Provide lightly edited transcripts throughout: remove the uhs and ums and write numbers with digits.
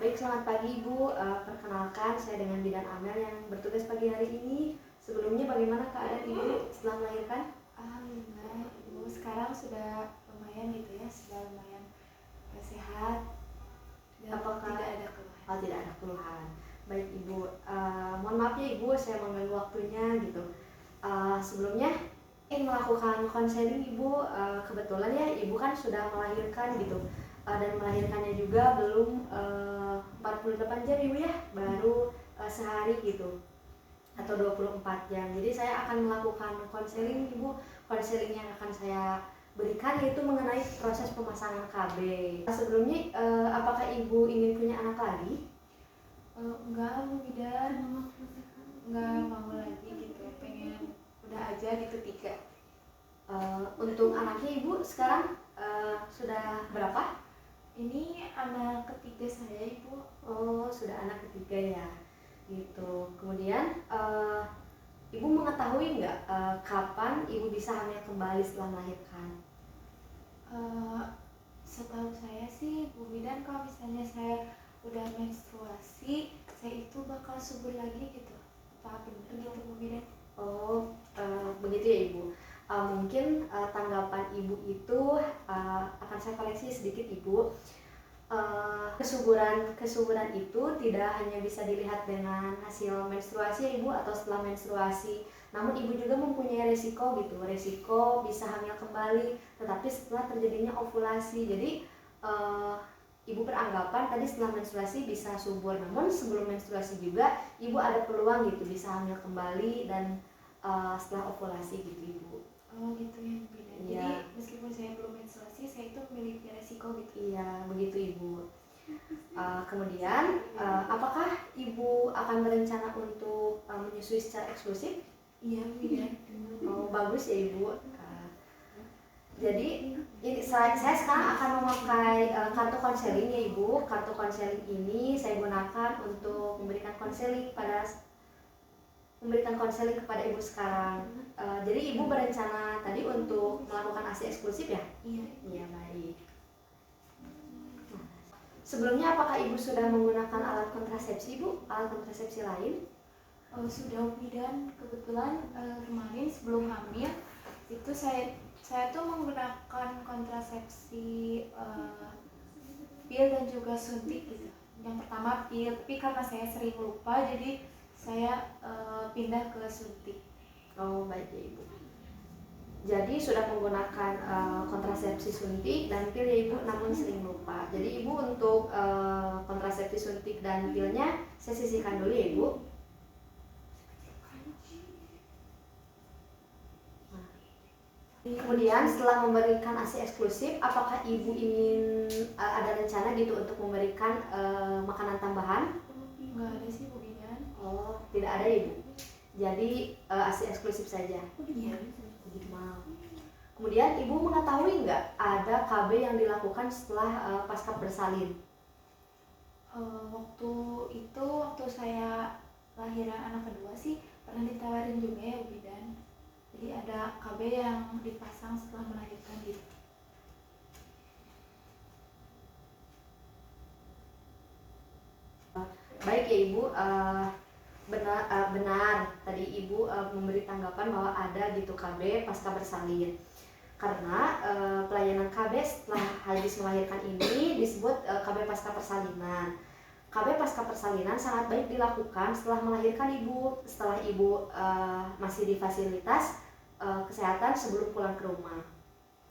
Baik, selamat pagi Ibu. Perkenalkan, saya dengan Bidan Amel yang bertugas pagi hari ini. Sebelumnya bagaimana keadaan Ibu setelah melahirkan? Alhamdulillah, Ibu sekarang sudah lumayan gitu ya, sudah lumayan sehat dan Apakah tidak ada keluhan. tidak ada keluhan? Baik Ibu, mohon maaf ya Ibu, saya mengganggu waktunya gitu. Sebelumnya melakukan konseling Ibu, kebetulan ya Ibu kan sudah melahirkan gitu. Dan melahirkannya juga belum 48 jam Ibu ya, baru sehari gitu atau 24 jam. Jadi saya akan melakukan konseling Ibu. Konseling yang akan saya berikan yaitu mengenai proses pemasangan KB. Sebelumnya apakah Ibu ingin punya anak lagi? Enggak, Bu Bidan, enggak mau lagi gitu, pengen udah aja gitu 3. Untuk anaknya Ibu sekarang sudah berapa? Ini anak ketiga saya, Ibu. Oh, sudah anak ketiga ya, gitu. Kemudian Ibu mengetahui nggak kapan Ibu bisa hamil kembali setelah melahirkan? Setahu saya sih, Bu Bidan, kalau misalnya saya udah menstruasi, saya itu bakal subur lagi gitu. Apa bener gitu, Bu Bidan? Oh, begitu ya Ibu. Mungkin tanggapan Ibu itu akan saya koreksi sedikit Ibu. Kesuburan itu tidak hanya bisa dilihat dengan hasil menstruasi ya Ibu atau setelah menstruasi, namun Ibu juga mempunyai resiko gitu, resiko bisa hamil kembali tetapi setelah terjadinya ovulasi. Jadi Ibu beranggapan tadi setelah menstruasi bisa subur, namun sebelum menstruasi juga Ibu ada peluang gitu bisa hamil kembali dan setelah ovulasi gitu Ibu. Oh gitu ya, Bu Bidan. Iya. Jadi meskipun saya belum menstruasi, saya itu memiliki resiko gitu. Iya, begitu Ibu. Kemudian, apakah Ibu akan berencana untuk menyusui secara eksklusif? Iya, Bu Bidan. Oh, bagus ya Ibu. Jadi saya sekarang akan memakai kartu konseling ya Ibu. Kartu konseling ini saya gunakan untuk memberikan konseling kepada Ibu sekarang. Jadi Ibu berencana tadi untuk melakukan ASI eksklusif ya? Iya. Iya, baik. Sebelumnya apakah Ibu sudah menggunakan alat kontrasepsi Ibu? Alat kontrasepsi lain? Sudah, Bu Bidan. Kebetulan kemarin sebelum hamil itu saya tuh menggunakan kontrasepsi pil dan juga suntik gitu. Yang pertama pil, tapi karena saya sering lupa jadi saya pindah ke suntik. Oh, baik ya Ibu. Jadi sudah menggunakan kontrasepsi suntik dan pil ya Ibu, namun sering lupa. Jadi Ibu untuk kontrasepsi suntik dan pilnya saya sisihkan dulu ya Ibu. Kemudian setelah memberikan ASI eksklusif, apakah Ibu ingin ada rencana gitu untuk memberikan makanan tambahan? Enggak ada sih, Bu Bidan. Oh, tidak ada ya Ibu. Jadi ASI eksklusif saja. Iya. Begitu mau. Kemudian Ibu mengetahui nggak ada KB yang dilakukan setelah pasca bersalin? Waktu saya lahiran anak kedua sih pernah ditawarin juga ya, Bu Bidan. Jadi ada KB yang dipasang setelah melahirkan gitu. Baik ya Ibu, benar tadi Ibu memberi tanggapan bahwa ada gitu KB pasca bersalin. Karena pelayanan KB setelah habis melahirkan ini disebut KB pasca persalinan. KB pasca persalinan sangat baik dilakukan setelah melahirkan Ibu, setelah Ibu masih di fasilitas kesehatan sebelum pulang ke rumah.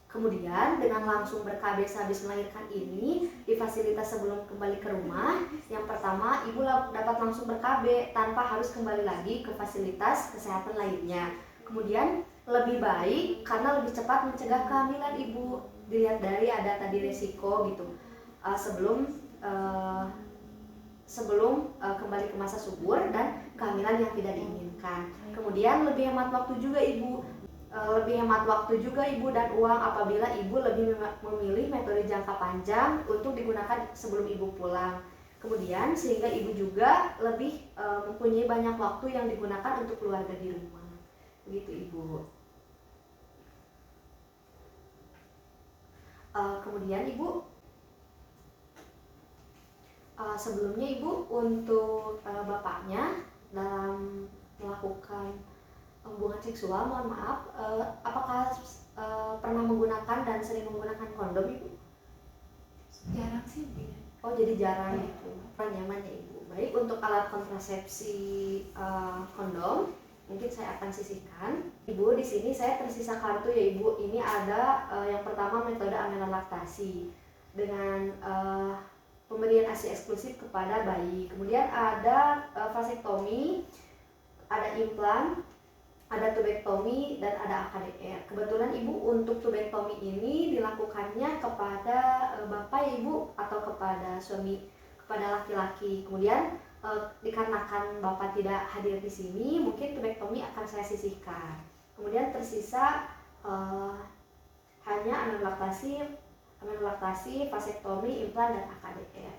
Kemudian dengan langsung ber-KB habis melahirkan ini di fasilitas sebelum kembali ke rumah, yang pertama Ibu dapat langsung ber-KB tanpa harus kembali lagi ke fasilitas kesehatan lainnya. Kemudian lebih baik karena lebih cepat mencegah kehamilan Ibu. Dilihat dari ada tadi resiko gitu sebelum kembali ke masa subur dan kehamilan yang tidak diinginkan. Kemudian lebih hemat waktu juga Ibu. Dan uang apabila Ibu lebih memilih metode jangka panjang untuk digunakan sebelum Ibu pulang. Kemudian sehingga Ibu juga lebih mempunyai banyak waktu yang digunakan untuk keluarga di rumah. Begitu Ibu. Kemudian Ibu Sebelumnya Ibu untuk bapaknya dalam melakukan hubungan seksual, mohon maaf, apakah pernah menggunakan dan sering menggunakan kondom Ibu? Jarang sih bidan. Oh, jadi jarang itu. Nyaman ya Ibu. Baik, untuk alat kontrasepsi kondom mungkin saya akan sisihkan. Ibu, di sini saya tersisa kartu ya Ibu. Ini ada yang pertama metode amila laktasi dengan pemberian ASI eksklusif kepada bayi. Kemudian ada vasektomi, ada implan, ada tubektomi, dan ada AKDR. Kebetulan Ibu untuk tubektomi ini dilakukannya kepada bapak Ibu atau kepada suami, kepada laki-laki. Kemudian dikarenakan bapak tidak hadir di sini, mungkin tubektomi akan saya sisihkan. Kemudian tersisa hanya aminolaktasi, vasektomi, implan, dan AKDR.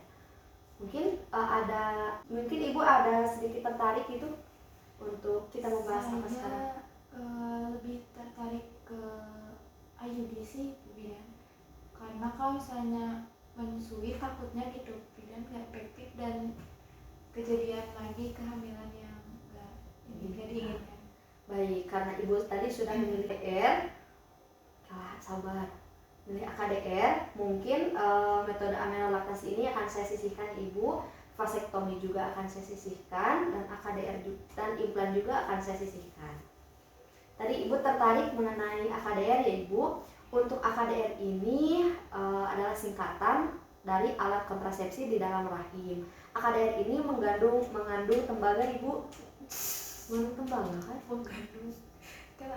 Mungkin mungkin Ibu ada sedikit tertarik itu untuk kita membahas apa sekarang? Lebih tertarik ke IUD sih bidan, karena kalau misalnya menyusui takutnya gitu bidan nggak efektif dan kejadian lagi kehamilan yang nggak diinginkan. Baik, karena Ibu tadi sudah memilih AKDR, sabar, memilih AKDR, mungkin metode amilolaktasi ini akan saya sisihkan Ibu. Vasektomi juga akan saya sisihkan, dan AKDR dan implan juga akan saya sisihkan. Tadi Ibu tertarik mengenai AKDR ya Ibu. Untuk AKDR ini adalah singkatan dari alat kontrasepsi di dalam rahim. AKDR ini mengandung tembaga Ibu. Mengandung tembaga kan?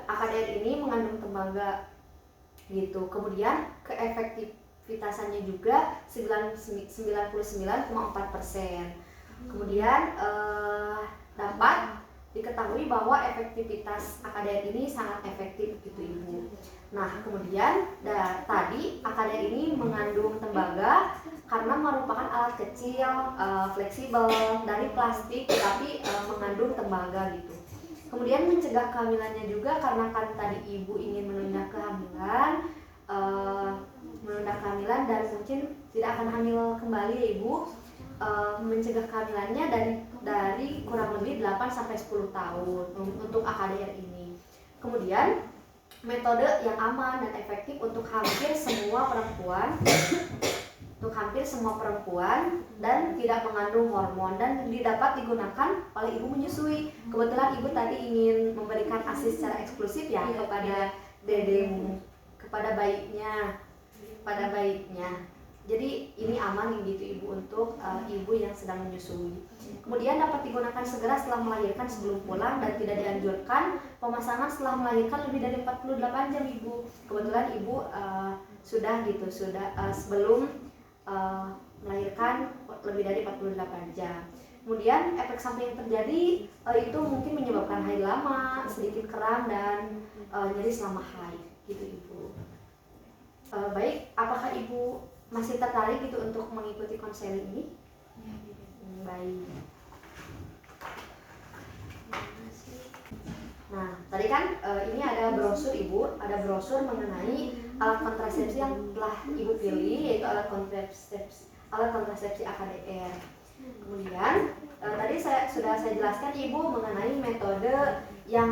AKDR ini mengandung tembaga gitu. Kemudian keefektivitasannya juga 99,4%. Kemudian dapat diketahui bahwa efektivitas AKDR ini sangat efektif gitu Ibu. Nah, kemudian tadi AKDR ini mengandung tembaga karena merupakan alat kecil, fleksibel dari plastik tetapi mengandung tembaga gitu. Kemudian mencegah kehamilannya juga karena kan tadi Ibu ingin menunda kehamilan dan mungkin tidak akan hamil kembali ya Ibu. Mencegah kehamilannya dari kurang lebih 8-10 tahun untuk AKDR ini. Kemudian metode yang aman dan efektif untuk hampir semua perempuan dan tidak mengandung hormon dan dapat digunakan oleh ibu menyusui. Kebetulan Ibu tadi ingin memberikan ASI secara eksklusif ya kepada dedemu, kepada bayinya. Jadi ini aman gitu Ibu untuk ibu yang sedang menyusui. Kemudian dapat digunakan segera setelah melahirkan sebelum pulang dan tidak dianjurkan pemasangan setelah melahirkan lebih dari 48 jam Ibu. Kebetulan Ibu sudah sebelum melahirkan lebih dari 48 jam. Kemudian efek samping yang terjadi itu mungkin menyebabkan haid lama, sedikit kram, dan nyeri selama haid gitu Ibu. Baik, apakah Ibu masih tertarik gitu untuk mengikuti konseling ini? Ya, baik. Nah, tadi kan ini ada brosur Ibu, ada brosur mengenai alat kontrasepsi yang telah Ibu pilih, yaitu alat kontrasepsi AKDR. Kemudian tadi sudah saya jelaskan Ibu mengenai metode yang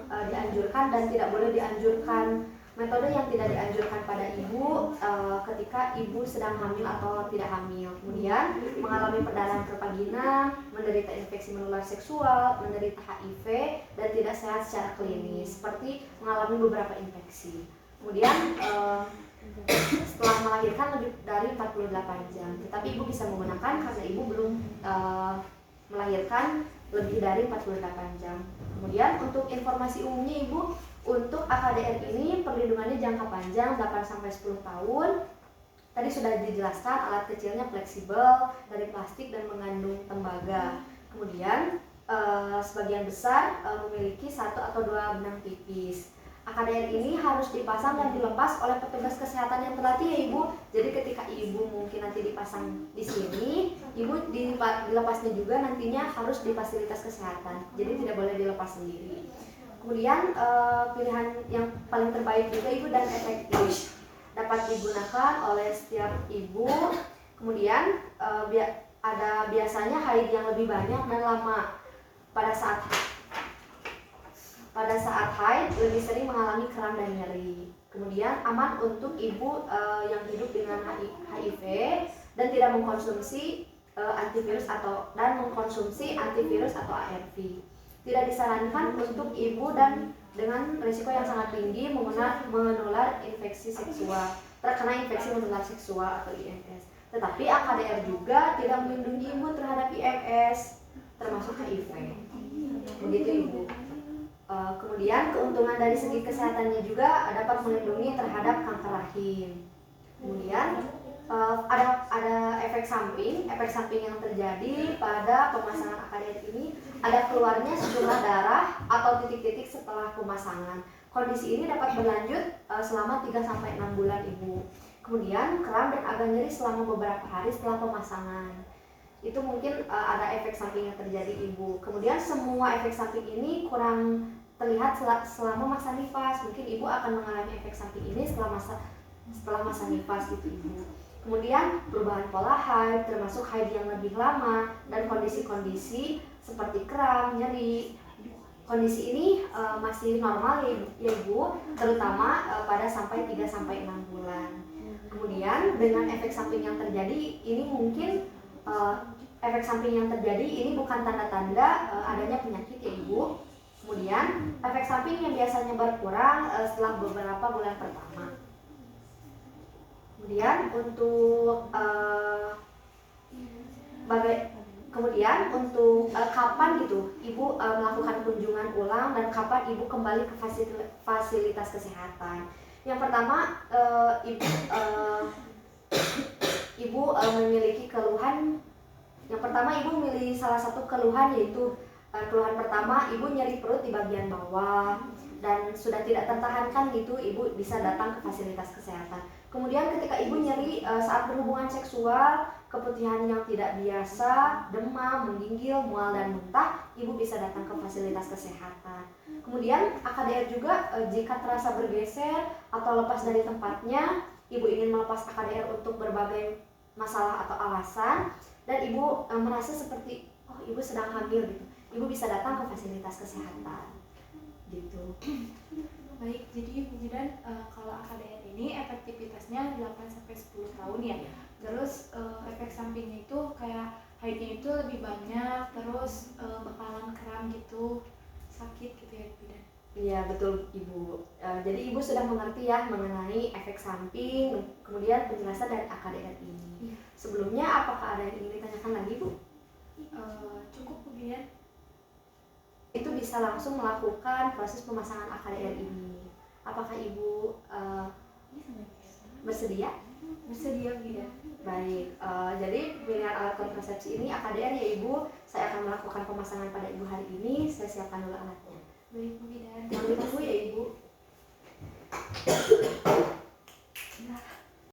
dianjurkan dan tidak boleh dianjurkan. Metode yang tidak dianjurkan pada Ibu ketika Ibu sedang hamil atau tidak hamil. Kemudian mengalami perdarahan pervagina, menderita infeksi menular seksual, menderita HIV, dan tidak sehat secara klinis, seperti mengalami beberapa infeksi. Kemudian setelah melahirkan lebih dari 48 jam. Tetapi Ibu bisa menggunakan karena Ibu belum melahirkan lebih dari 48 jam. Kemudian untuk informasi umumnya Ibu, untuk AKDR ini perlindungannya jangka panjang 8-10 tahun. Tadi sudah dijelaskan alat kecilnya fleksibel dari plastik dan mengandung tembaga. Kemudian sebagian besar memiliki 1 atau 2 benang tipis. AKDR ini harus dipasang dan dilepas oleh petugas kesehatan yang terlatih ya Ibu. Jadi ketika Ibu mungkin nanti dipasang di sini, Ibu dilepasnya juga nantinya harus di fasilitas kesehatan. Jadi tidak boleh dilepas sendiri. Kemudian pilihan yang paling terbaik juga Ibu dan efektif dapat digunakan oleh setiap ibu. Kemudian ada biasanya haid yang lebih banyak dan lama. Pada saat haid lebih sering mengalami kram dan nyeri. Kemudian aman untuk ibu yang hidup dengan HIV dan tidak mengkonsumsi antivirus atau ARV. Tidak disarankan untuk ibu dan dengan risiko yang sangat tinggi menular infeksi seksual, terkena infeksi menular seksual atau IMS. Tetapi AKDR juga tidak melindungi ibu terhadap IMS, termasuk HIV. Begitu ibu. Kemudian keuntungan dari segi kesehatannya juga dapat melindungi terhadap kanker rahim. Kemudian ada efek samping yang terjadi pada pemasangan AKDR ini, ada keluarnya sejumlah darah atau titik-titik setelah pemasangan. Kondisi ini dapat berlanjut selama 3-6 bulan ibu. Kemudian kram dan agak nyeri selama beberapa hari setelah pemasangan. Itu mungkin ada efek samping yang terjadi ibu. Kemudian semua efek samping ini kurang terlihat selama masa nifas. Mungkin ibu akan mengalami efek samping ini setelah masa nifas gitu ibu. Kemudian perubahan pola haid, termasuk haid yang lebih lama dan kondisi-kondisi seperti kram, nyeri. Kondisi ini masih normal ya ibu, terutama pada sampai 3-6 bulan. Kemudian dengan efek samping yang terjadi ini mungkin efek samping yang terjadi ini bukan tanda-tanda adanya penyakit ya ibu. Kemudian efek samping yang biasanya berkurang setelah beberapa bulan pertama. Kemudian untuk kapan gitu ibu melakukan kunjungan ulang dan kapan ibu kembali ke fasilitas kesehatan. Yang pertama ibu memiliki keluhan. Yang pertama ibu memiliki salah satu keluhan, yaitu keluhan pertama ibu nyeri perut di bagian bawah dan sudah tidak tertahankan gitu, ibu bisa datang ke fasilitas kesehatan. Kemudian ketika ibu nyeri saat berhubungan seksual, keputihan yang tidak biasa, demam, menggigil, mual dan muntah, ibu bisa datang ke fasilitas kesehatan. Kemudian AKDR juga jika terasa bergeser atau lepas dari tempatnya, ibu ingin melepas AKDR untuk berbagai masalah atau alasan, dan ibu merasa seperti ibu sedang hamil gitu, ibu bisa datang ke fasilitas kesehatan gitu. Baik, jadi Bu Bidan, kalau AKDR ini efektivitasnya 8-10 tahun ya. Terus efek sampingnya itu kayak haidnya itu lebih banyak, terus bakalan kram gitu, sakit gitu ya Bu Bidan. Iya betul ibu. Jadi ibu sudah mengerti ya mengenai efek samping, kemudian penjelasan dari AKDR ini. Sebelumnya apakah ada yang ingin ditanyakan lagi Bu? Cukup Bu Bidan. Itu bisa langsung melakukan proses pemasangan AKDR ini. Apakah ibu bersedia? Bersedia Bu Bidan. Baik, jadi dengan alat kontrasepsi ini AKDR ya ibu, saya akan melakukan pemasangan pada ibu hari ini. Saya siapkan dulu alatnya. Baik Bu Bidan. Sambil tunggu ya ibu.